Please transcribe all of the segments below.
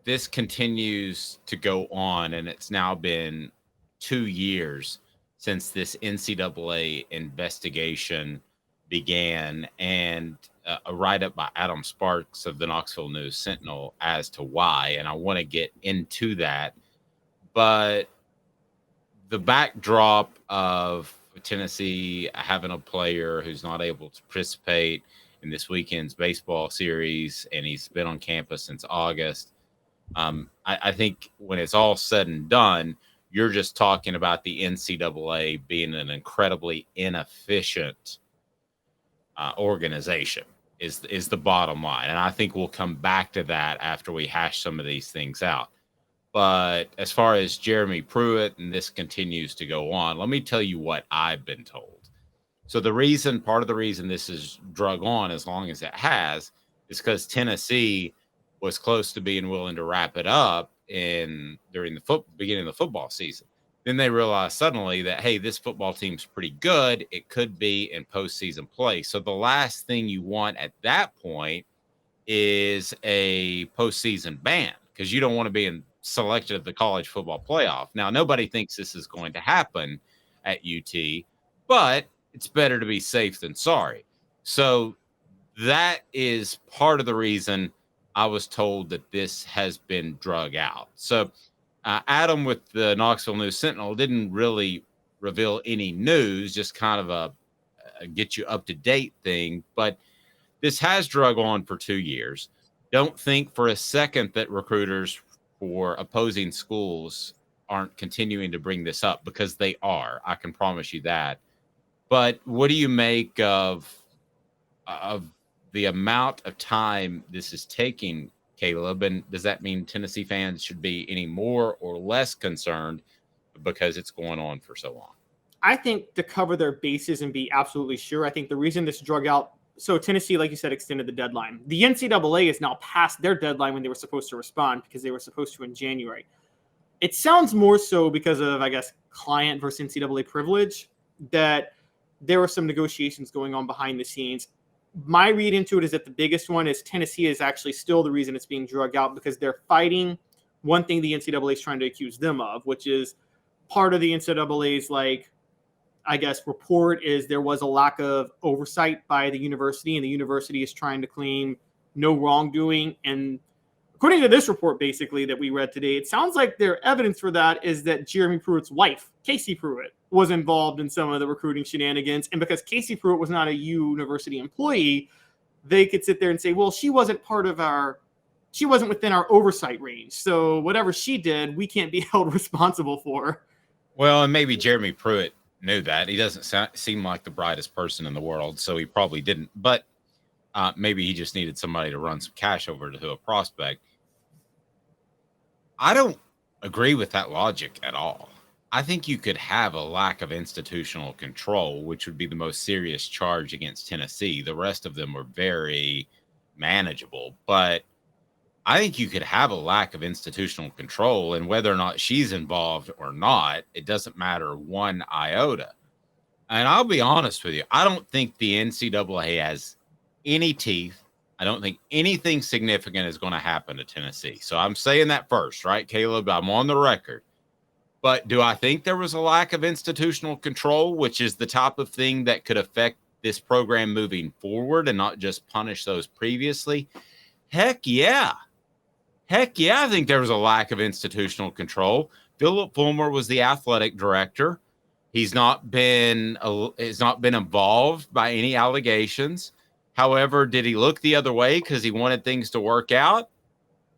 this continues to go on, and it's now been 2 years since this NCAA investigation began, and a write-up by Adam Sparks of the Knoxville News Sentinel as to why, and I want to get into that. But the backdrop of Tennessee having a player who's not able to participate in this weekend's baseball series, and he's been on campus since August. I think when it's all said and done, you're just talking about the NCAA being an incredibly inefficient organization is the bottom line. And I think we'll come back to that after we hash some of these things out. But as far as Jeremy Pruitt and this continues to go on, let me tell you what I've been told. So part of the reason this is drug on as long as it has is because Tennessee was close to being willing to wrap it up during the beginning of the football season. Then they realized suddenly that, hey, this football team's pretty good. It could be in postseason play. So the last thing you want at that point is a postseason ban, because you don't want to be selected at the college football playoff. Now, nobody thinks this is going to happen at UT, but it's better to be safe than sorry. So that is part of the reason I was told that this has been drug out. So Adam with the Knoxville News Sentinel didn't really reveal any news, just kind of a get you up to date thing. But this has drug on for 2 years. Don't think for a second that recruiters for opposing schools aren't continuing to bring this up, because they are. I can promise you that. But what do you make of the amount of time this is taking, Caleb? And does that mean Tennessee fans should be any more or less concerned because it's going on for so long? I think to cover their bases and be absolutely sure, I think the reason this drug out, so Tennessee, like you said, extended the deadline. The NCAA is now past their deadline when they were supposed to respond, because they were supposed to in January. It sounds more so because of, I guess, client versus NCAA privilege, that there were some negotiations going on behind the scenes. My read into it is that the biggest one is Tennessee is actually still the reason it's being drugged out, because they're fighting one thing the NCAA is trying to accuse them of, which is part of the NCAA's, like, I guess, report is there was a lack of oversight by the university, and the university is trying to claim no wrongdoing. And according to this report, basically, that we read today, it sounds like their evidence for that is that Jeremy Pruitt's wife, Casey Pruitt, was involved in some of the recruiting shenanigans. And because Casey Pruitt was not a university employee, they could sit there and say, well, she wasn't within our oversight range. So whatever she did, we can't be held responsible for. Well, and maybe Jeremy Pruitt knew that. He doesn't seem like the brightest person in the world, so he probably didn't. But maybe he just needed somebody to run some cash over to a prospect. I don't agree with that logic at all. I think you could have a lack of institutional control, which would be the most serious charge against Tennessee. The rest of them were very manageable, but I think you could have a lack of institutional control, and whether or not she's involved or not, it doesn't matter one iota. And I'll be honest with you, I don't think the NCAA has any teeth. I don't think anything significant is going to happen to Tennessee. So I'm saying that first, right, Caleb? I'm on the record. But do I think there was a lack of institutional control, which is the type of thing that could affect this program moving forward and not just punish those previously? Heck yeah. Heck yeah, I think there was a lack of institutional control. Philip Fulmer was the athletic director. He's not been involved by any allegations. However, did he look the other way because he wanted things to work out?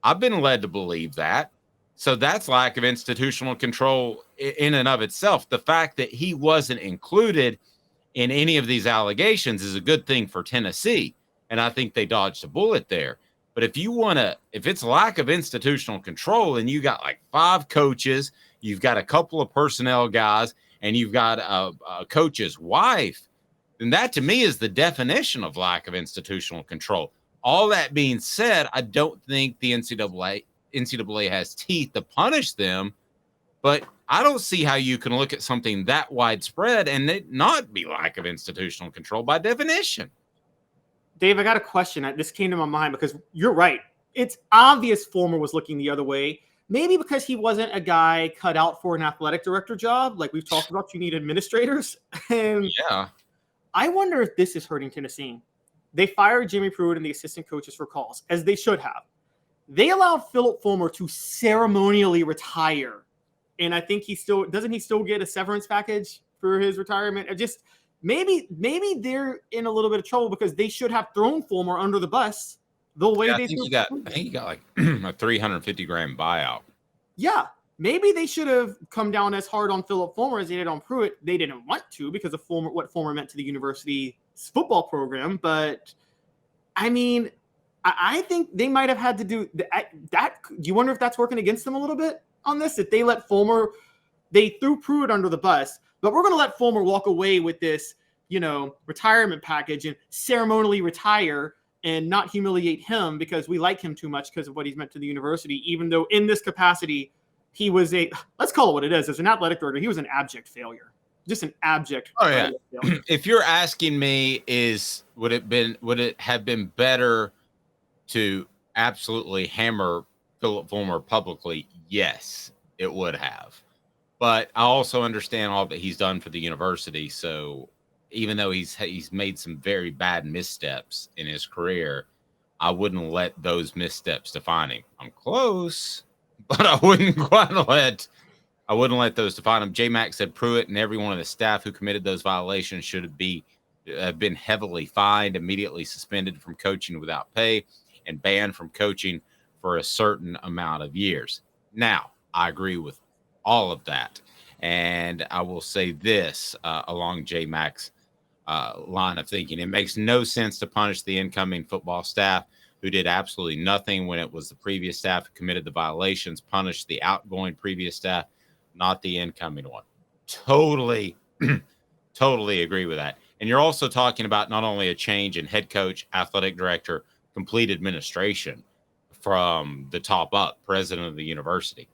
I've been led to believe that. So that's lack of institutional control in and of itself. The fact that he wasn't included in any of these allegations is a good thing for Tennessee, and I think they dodged a bullet there. But if it's lack of institutional control and you got like 5 coaches, you've got a couple of personnel guys, and you've got a coach's wife, then that to me is the definition of lack of institutional control. All that being said, I don't think the NCAA has teeth to punish them, but I don't see how you can look at something that widespread and it not be lack of institutional control by definition. Dave, I got a question. This came to my mind because you're right. it's obvious Fulmer was looking the other way. Maybe because he wasn't a guy cut out for an athletic director job. Like we've talked about, you need administrators. And Yeah. I wonder if this is hurting Tennessee. They fired Jeremy Pruitt and the assistant coaches for cause, as they should have. They allowed Philip Fulmer to ceremonially retire. And I think doesn't he still get a severance package for his retirement? Just maybe they're in a little bit of trouble because they should have thrown Fulmer under the bus the way Yeah, they I think he got like a $350,000 buyout. Yeah. Maybe they should have come down as hard on Philip Fulmer as they did on Pruitt. They didn't want to because of what Fulmer meant to the university's football program. But I mean, I think they might have had to do that. Do you wonder if that's working against them a little bit on this? If they let Fulmer, they threw Pruitt under the bus, but we're going to let Fulmer walk away with this, retirement package and ceremonially retire and not humiliate him because we like him too much because of what he's meant to the university, even though in this capacity, he was let's call it what it is. As an athletic director, he was an abject failure. Just an abject failure. Failure. If you're asking me, would it have been better to absolutely hammer Philip Fulmer publicly? Yes, it would have. But I also understand all that he's done for the university. So even though he's made some very bad missteps in his career, I wouldn't let those missteps define him. I'm close, but I wouldn't let those define him. J Mac said Pruitt and every one of the staff who committed those violations should have been heavily fined, immediately suspended from coaching without pay, and banned from coaching for a certain amount of years. Now, I agree with all of that. And I will say this along J Mac's line of thinking. It makes no sense to punish the incoming football staff who did absolutely nothing when it was the previous staff who committed the violations. Punish the outgoing previous staff, not the incoming one. Totally agree with that. And you're also talking about not only a change in head coach, athletic director, complete administration from the top up, president of the university.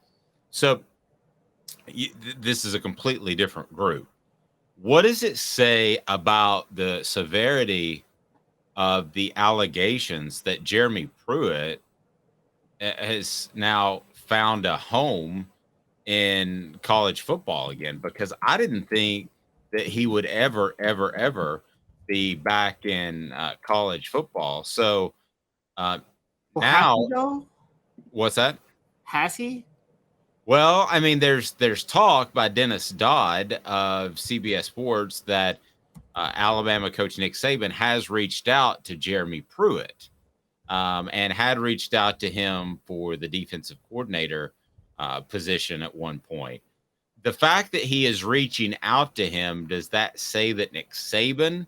So this is a completely different group. What does it say about the severity of the allegations that Jeremy Pruitt has now found a home in college football again? Because I didn't think that he would ever be back in college football. So now, what's that? Has he? Well, I mean, there's talk by Dennis Dodd of CBS Sports that Alabama coach Nick Saban has reached out to Jeremy Pruitt and had reached out to him for the defensive coordinator position at one point. The fact that he is reaching out to him, does that say that Nick Saban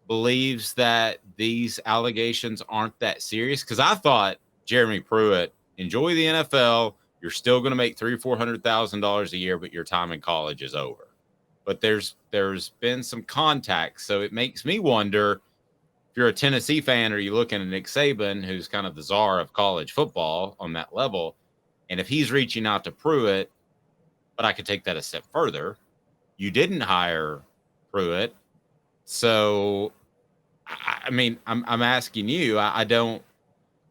believes that these allegations aren't that serious? Because I thought Jeremy Pruitt, enjoy the NFL. You're still going to make $300,000 or $400,000 a year, but your time in college is over. But there's been some contact, so it makes me wonder, if you're a Tennessee fan, are you looking at Nick Saban, who's kind of the czar of college football on that level, and if he's reaching out to Pruitt, but I could take that a step further, you didn't hire Pruitt, so I mean, I'm asking you, I don't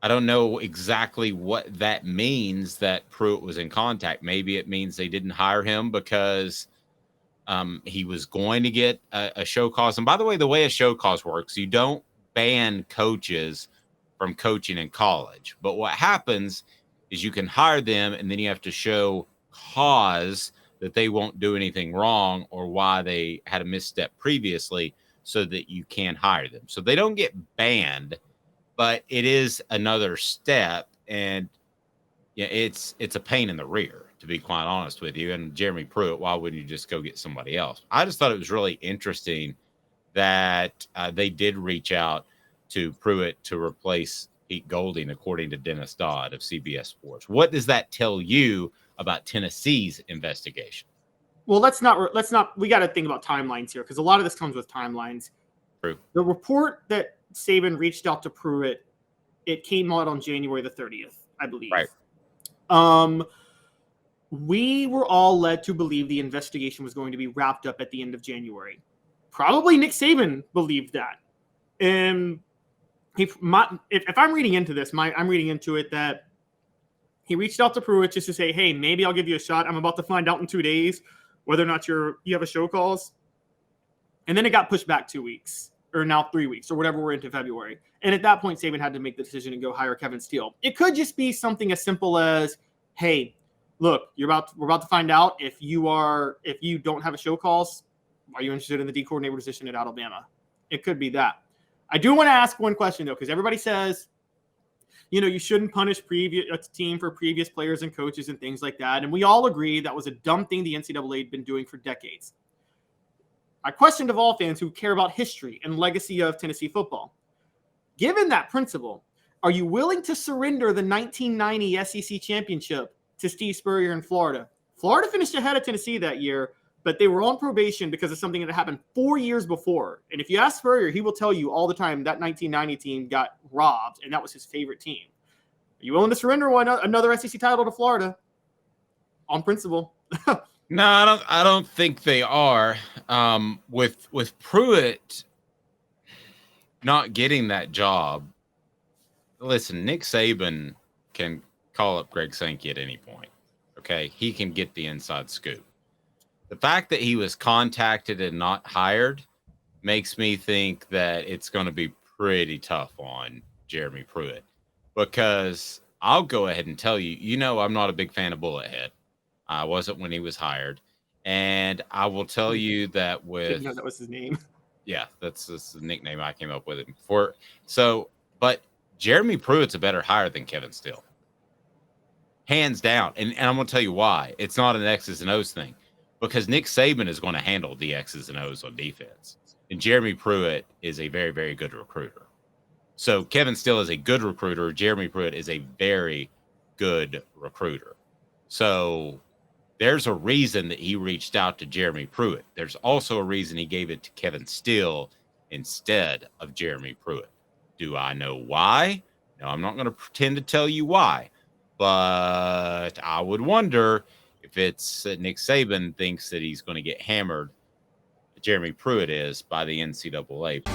know exactly what that means that Pruitt was in contact. Maybe it means they didn't hire him because he was going to get a show cause. And by the way a show cause works, you don't ban coaches from coaching in college. But what happens is you can hire them and then you have to show cause that they won't do anything wrong or why they had a misstep previously so that you can hire them. So they don't get banned, but it is another step, and yeah, it's a pain in the rear, to be quite honest with you. And Jeremy Pruitt, why wouldn't you just go get somebody else? I just thought it was really interesting that they did reach out to Pruitt to replace Pete Golding, according to Dennis Dodd of CBS Sports. What does that tell you about Tennessee's investigation? Well, let's not. We got to think about timelines here because a lot of this comes with timelines. True. The report that Saban reached out to Pruitt, it came out on January the 30th, I believe. Right. We were all led to believe the investigation was going to be wrapped up at the end of January. Probably Nick Saban believed that. And if I'm reading into this, I'm reading into it that he reached out to Pruitt just to say, hey, maybe I'll give you a shot. I'm about to find out in 2 days whether or not you have a show cause. And then it got pushed back 2 weeks, or now 3 weeks, or whatever we're into February. And at that point, Saban had to make the decision and go hire Kevin Steele. It could just be something as simple as, hey, look, we're about to find out if you don't have a show cause, are you interested in the D coordinator position at Alabama? It could be that. I do want to ask one question, though, because everybody says, you shouldn't punish a team for previous players and coaches and things like that. And we all agree that was a dumb thing the NCAA had been doing for decades. My question to Vol fans who care about history and legacy of Tennessee football, given that principle, are you willing to surrender the 1990 SEC championship to Steve Spurrier in Florida? Florida finished ahead of Tennessee that year, but they were on probation because of something that happened 4 years before. And if you ask Spurrier, he will tell you all the time that 1990 team got robbed, and that was his favorite team. Are you willing to surrender another SEC title to Florida on principle? No, I don't think they are. With Pruitt not getting that job, listen, Nick Saban can call up Greg Sankey at any point. Okay, he can get the inside scoop. The fact that he was contacted and not hired makes me think that it's going to be pretty tough on Jeremy Pruitt, because I'll go ahead and tell you, I'm not a big fan of Bullethead. I wasn't when he was hired. And I will tell you that Didn't know that was his name. Yeah, that's the nickname I came up with it for. So, but Jeremy Pruitt's a better hire than Kevin Steele. Hands down. And I'm going to tell you why. It's not an X's and O's thing. Because Nick Saban is going to handle the X's and O's on defense. And Jeremy Pruitt is a very, very good recruiter. So Kevin Steele is a good recruiter. Jeremy Pruitt is a very good recruiter. So there's a reason that he reached out to Jeremy Pruitt. There's also a reason he gave it to Kevin Steele instead of Jeremy Pruitt. Do I know why? No, I'm not going to pretend to tell you why. But I would wonder if it's Nick Saban thinks that he's going to get hammered, Jeremy Pruitt is, by the NCAA.